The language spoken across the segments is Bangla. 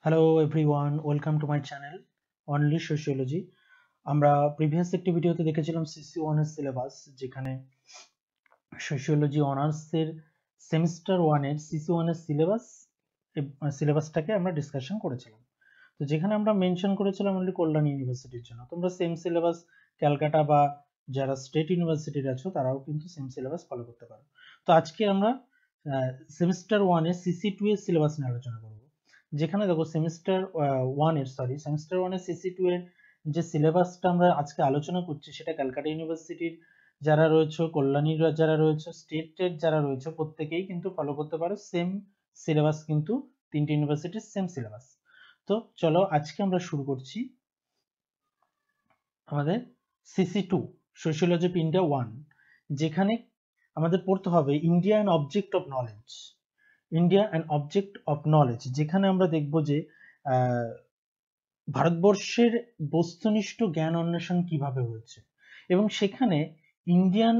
Hello everyone, welcome to my channel Only Sociology. আমরা প্রিভিয়াস একটি ভিডিওতে দেখেছিলাম CC-1 এর সিলেবাস, যেখানে সোশিওলজি অনার্স এর সেমিস্টার 1 এর CC-1 এর সিলেবাসটাকে আমরা ডিসকাশন করেছিলাম। তো যেখানে আমরা মেনশন করেছিলাম অনলি কল্যাণী ইউনিভার্সিটির জন্য। তোমরা সেম সিলেবাস ক্যালকাটা বা যারা স্টেট ইউনিভার্সিটির আছো তারাও কিন্তু সেম সিলেবাস ফলো করতে পারো। তো আজকে আমরা সেমিস্টার 1 এর CC-2 এর সিলেবাস নিয়ে আলোচনা করব। যেখানে দেখো সেমিস্টার 1 এর CC-2 এর যে সিলেবাসটা আমরা আজকে আলোচনা করছি সেটা ক্যালকাটা ইউনিভার্সিটির যারা রয়েছে, কল্যাণীর যারা রয়েছে, স্টেটের যারা রয়েছে প্রত্যেকেই কিন্তু ফলো করতে পারো। সেম সিলেবাস, কিন্তু তিনটি ইউনিভার্সিটির সেম সিলেবাস। তো চলো আজকে আমরা শুরু করছি আমাদের CC-2 সোশিওলজি অফ ইন্ডিয়া 1, যেখানে আমাদের পড়তে হবে India and object of knowledge. যেখানে আমরা দেখব যে ভারতবর্ষের বস্তুনিষ্ঠ জ্ঞান অন্বেষণ কিভাবে হয়েছে, এবং সেখানে ইন্ডিয়ান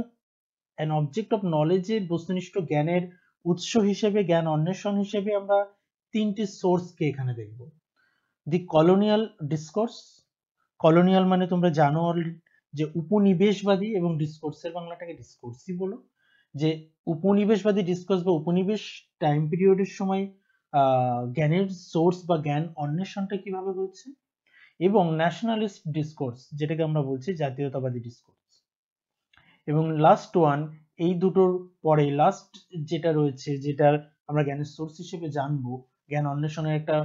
অ্যান্ড অবজেক্ট অফ নলেজের বস্তুনিষ্ঠ জ্ঞানের উৎস হিসেবে, জ্ঞান অন্বেষণ হিসেবে আমরা তিনটি সোর্সকে এখানে দেখব। দি কলোনিয়াল ডিসকোর্স, কলোনিয়াল মানে তোমরা জানো যে উপনিবেশবাদী, এবং ডিসকোর্সের বাংলাটাকে ডিসকোর্সই বলো, যে উপনিবেশবাদী ডিসকোর্স বা উপনিবেশ টাইম পিরিয়ডের সময় জ্ঞানের সোর্স বা জ্ঞান অন্বেষণটা কিভাবে হয়েছে, এবং ন্যাশনালিস্ট ডিসকোর্স, যেটাকে আমরা বলছি জাতীয়তাবাদী ডিসকোর্স। এবং লাস্ট ওয়ান, এই দুটোর পরে লাস্ট যেটা রয়েছে, যেটার আমরা জ্ঞানের সোর্স হিসেবে জানবো, জ্ঞান অন্বেষণের একটা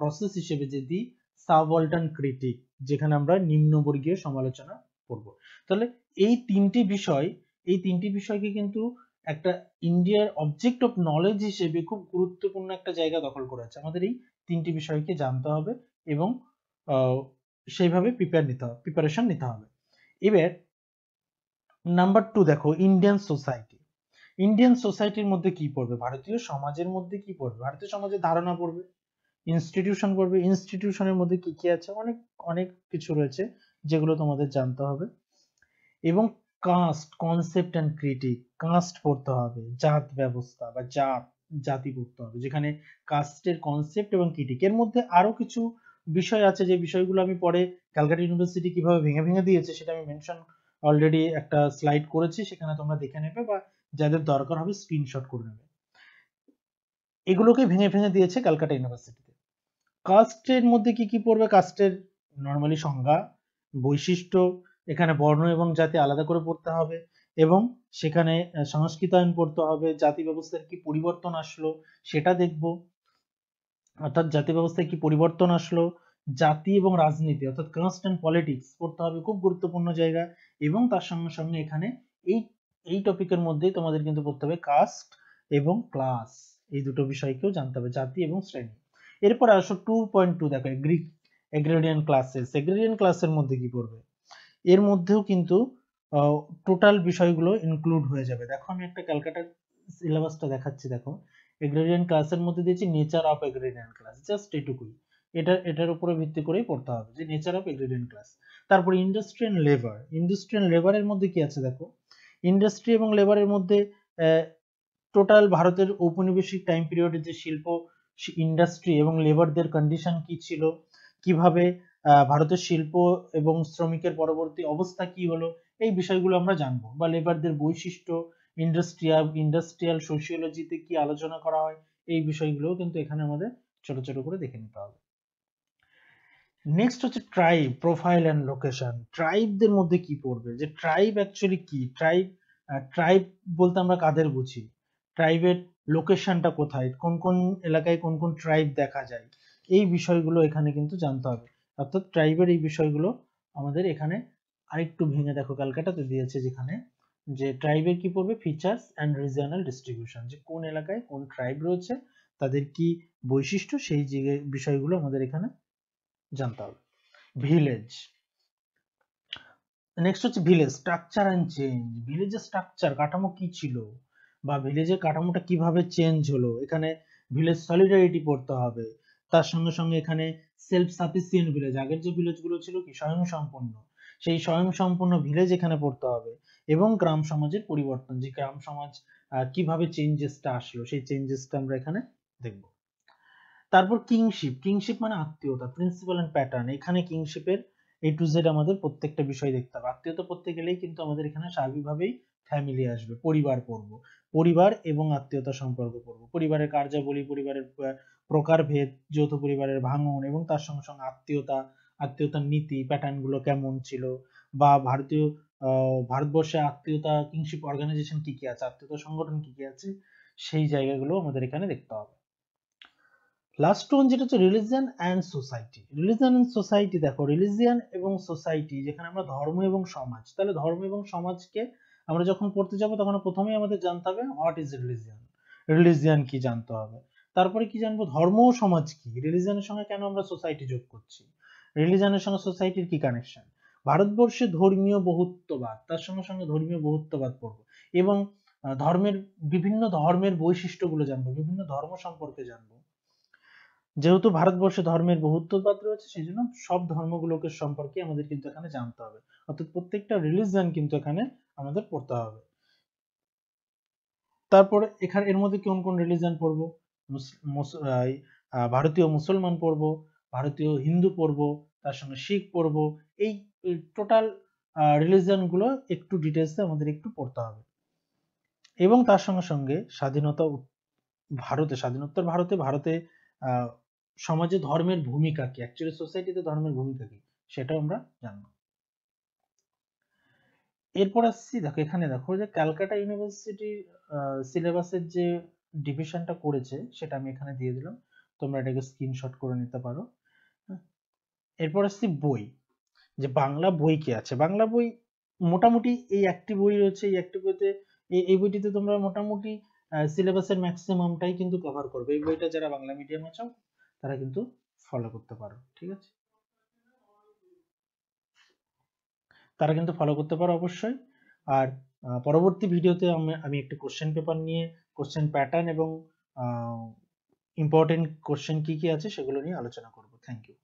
প্রসেস হিসেবে, যে দি সাবঅল্টার্ন ক্রিটিক, যেখানে আমরা নিম্নবর্গীয় সমালোচনা করব। তাহলে এই তিনটি বিষয়কে কিন্তু একটা ইন্ডিয়ার অবজেক্ট অফ নলেজ হিসেবে খুব গুরুত্বপূর্ণ একটা জায়গা দখল করেছে। আমাদের এই তিনটি বিষয়কে জানতে হবে এবং সেইভাবে প্রিপারেশন নিতে হবে। এবার নাম্বার 2 দেখো, ইন্ডিয়ান সোসাইটির মধ্যে কি পড়বে, ভারতীয় সমাজের মধ্যে কি পড়বে, ভারতীয় সমাজের ধারণা পড়বে, ইনস্টিটিউশন পড়বে। ইনস্টিটিউশনের মধ্যে কি কি আছে, অনেক অনেক কিছু রয়েছে যেগুলো তোমাদের জানতে হবে। এবং caste, concept and critic, caste পড়তে হবে, জাত ব্যবস্থা বা জাতি পড়তে হবে, যেখানে কাস্টের কনসেপ্ট এবং ক্রিটিক। এর মধ্যে আরো কিছু বিষয় আছে, যে বিষয়গুলো আমি পরে ক্যালকাটা ইউনিভার্সিটি কিভাবে ভেঙে ভেঙে দিয়েছে সেটা আমি মেনশন অলরেডি একটা স্লাইড করেছি, সেখানে তোমরা দেখে নেবে, বা যাদের দরকার হবে স্ক্রিনশট করে নেবে। এগুলোকে ভেঙে ভেঙে দিয়েছে ক্যালকাটা ইউনিভার্সিটিতে। কাস্টের মধ্যে কি কি পড়বে, কাস্টের নর্মালি সংজ্ঞা, বৈশিষ্ট্য, এখানে বর্ণ এবং জাতি আলাদা করে পড়তে হবে, এবং সেখানে সংস্কৃতায়ন পড়তে হবে, জাতি ব্যবস্থার কি পরিবর্তন আসলো সেটা দেখব, অর্থাৎ জাতি ব্যবস্থায় কি পরিবর্তন আসলো, জাতি এবং রাজনীতি অর্থাৎ কাস্ট অ্যান্ড পলিটিক্স পড়তে হবে, খুব গুরুত্বপূর্ণ জায়গা। এবং তার সঙ্গে সঙ্গে এখানে এই এই টপিকের মধ্যেই তোমাদের কিন্তু পড়তে হবে কাস্ট এবং ক্লাস, এই দুটো বিষয়কেও জানতে হবে, জাতি এবং শ্রেণী। এরপর আসো 2.2, দেখো এগ্রেরিয়ান ক্লাসের মধ্যে কি পড়বে, এর মধ্যেও কিন্তু টোটাল বিষয়গুলো ইনক্লুড হয়ে যাবে। দেখো আমি একটা ক্যালকাটার সিলেবাসটা দেখাচ্ছি, দেখো এগ্রেরিয়ান ক্লাসের মধ্যে দিয়েছি নেচার অফ এগ্রেরিয়ান ক্লাস, জাস্ট এটুকুই, এটার উপরে ভিত্তি করেই পড়তে হবে, যে নেচার অফ এগ্রেরিয়ান ক্লাস। তারপর ইন্ডাস্ট্রি এন্ড লেবারের মধ্যে কি আছে, দেখো ইন্ডাস্ট্রি এবং লেবারের মধ্যে টোটাল ভারতের ঔপনিবেশিক টাইম পিরিয়ডে যে শিল্প ইন্ডাস্ট্রি এবং লেবারদের কন্ডিশন কি ছিল, কিভাবে ভারতের শিল্প এবং শ্রমিকের পরবর্তী অবস্থা কি হলো, এই বিষয়গুলো আমরা জানবো। বা লেবারদের বৈশিষ্ট্য, ইন্ডাস্ট্রিয়াল সোশিওলজিতে কি আলোচনা করা হয়, এই বিষয়গুলোও কিন্তু এখানে আমাদের ছোট ছোট করে দেখে নিতে হবে। নেক্সট হচ্ছে ট্রাইব, প্রোফাইল অ্যান্ড লোকেশন। ট্রাইবদের মধ্যে কি পড়বে, যে ট্রাইব অ্যাকচুয়ালি কি, ট্রাইব বলতে আমরা কাদের বুঝি, ট্রাইবের লোকেশনটা কোথায়, কোন কোন এলাকায় কোন কোন ট্রাইব দেখা যায়, এই বিষয়গুলো এখানে কিন্তু জানতে হবে। অর্থাৎ ট্রাইবের এই বিষয়গুলো আমাদের এখানে আরেকটু ভেঙে দেখো ক্যালকাটাতে দিয়েছে, যেখানে যে ট্রাইবের কি পড়বে, ফিচার্স অ্যান্ড রিজিওনাল ডিস্ট্রিবিউশন, যে কোন এলাকায় কোন ট্রাইব রয়েছে, তাদের কি বৈশিষ্ট্য, সেই বিষয়গুলো আমাদের এখানে জানতে হবে। ভিলেজ, নেক্সট হচ্ছে ভিলেজ স্ট্রাকচার অ্যান্ড চেঞ্জ, ভিলেজের স্ট্রাকচার কাঠামো কি ছিল, বা ভিলেজের কাঠামোটা কিভাবে চেঞ্জ হলো, এখানে ভিলেজ সলিডারিটি পড়তে হবে। তার সঙ্গে সঙ্গে এখানে সেলফ সাফিসিয়েন্ট ভিলেজ, আগের যে ভিলেজগুলো ছিল কি স্বয়ংসম্পূর্ণ, সেই স্বয়ংসম্পূর্ণ ভিলেজ এখানে পড়তে হবে। এবং গ্রাম সমাজের পরিবর্তন, যে গ্রাম সমাজ কিভাবে চেঞ্জেসটা আসলো, সেই চেঞ্জেসটা আমরা এখানে দেখব। তারপর কিংশিপ, কিংশিপ মানে আত্মীয়তা, প্রিন্সিপাল এন্ড প্যাটার্ন। এখানে কিংশিপের A to Z আমাদের প্রত্যেকটা বিষয় দেখতে হবে। আত্মীয়তা পড়তে গেলেই কিন্তু আমাদের এখানে স্বাভাবিকভাবেই ফ্যামিলি আসবে, পরিবার পড়বো, পরিবার এবং আত্মীয়তা সম্পর্ক পড়বো, পরিবারের কার্যাবলী, পরিবারের প্রকারভেদ, যৌথ পরিবারের ভাঙন এবং তার সঙ্গে সঙ্গে আত্মীয়তা, আত্মীয়তার নীতি প্যাটার্ন গুলো কেমন ছিল, বা ভারতবর্ষে আত্মীয়তা কিংশিপ অর্গানাইজেশন কি কি আছে, আত্মীয়তা সংগঠন কি কি আছে, সেই জায়গাগুলো আমাদের এখানে দেখতে হবে। লাস্ট ওয়ান যেটা হচ্ছে religion and society. Religion and society, দেখো রিলিজিয়ান এবং সোসাইটি, যেখানে আমরা ধর্ম এবং সমাজ, তাহলে ধর্ম এবং সমাজকে আমরা যখন পড়তে যাব তখন প্রথমেই আমাদের জানতে হবে হোয়াট ইজ রিলিজিয়ান, রিলিজিয়ান কি জানতে হবে। তারপরে কি জানবো, ধর্ম ও সমাজ কি, রিলিজিয়ানের সঙ্গে কেন আমরা সোসাইটি যোগ করছি, রিলিজিয়ানের সঙ্গে সোসাইটির কি কানেকশন, ভারতবর্ষে ধর্মীয় বহুত্ববাদ, তার সঙ্গে সঙ্গে ধর্মীয় বহুত্ববাদ পড়বো, এবং ধর্মের বিভিন্ন ধর্মের বৈশিষ্ট্যগুলো জানবো, বিভিন্ন ধর্ম সম্পর্কে জানবো। যেহেতু ভারতবর্ষে ধর্মের বহুত্ববাদ রয়েছে, সেই জন্য সব ধর্মগুলোকে সম্পর্কে আমাদের কিন্তু এখানে জানতে হবে, অর্থাৎ প্রত্যেকটা রিলিজিয়ন কিন্তু এখানে আমাদের পড়তে হবে। তারপরে এখানে এর মধ্যে কোন কোন রিলিজিয়ন পড়বো, ভারতীয় মুসলমান পড়বো, ভারতীয় হিন্দু পড়বো, তার সঙ্গে শিখ পড়বো, এই টোটাল রিলিজিয়ন গুলো একটু ডিটেলসে আমাদের একটু পড়তে হবে। এবং তার সঙ্গে সঙ্গে স্বাধীনোত্তর ভারতে সমাজে ধর্মের ভূমিকা কি, অ্যাকচুয়ালি সোসাইটিতে ধর্মের ভূমিকা কি, সেটাও আমরা জানবো। এরপর আসছি, দেখো এখানে দেখো যে ক্যালকাটা ইউনিভার্সিটি সিলেবাসের যে ডিভিশনটা করেছে সেটা আমি এখানে দিয়ে দিলাম, তোমরা এটাকে স্ক্রিনশট করে নিতে পারো। এরপর আসছি বই, যে বাংলা বই কি আছে, বাংলা বই মোটামুটি এই একটি বই রয়েছে, এই একটি বইতে এই বইটিতে তোমরা মোটামুটি সিলেবাসের ম্যাক্সিমামটাই কিন্তু কভার করবে। এই বইটা যারা বাংলা মিডিয়াম আছো তারা কিন্তু ফলো করতে পারো, ঠিক আছে, তারা কিন্তু ফলো করতে পারো অবশ্যই। আর পরবর্তী ভিডিওতে আমি একটা কোশ্চেন পেপার নিয়ে কোশ্চেন প্যাটার্ন এবং ইম্পর্টেন্ট কোশ্চেন কি কি আছে সেগুলো নিয়ে আলোচনা করব। Thank you.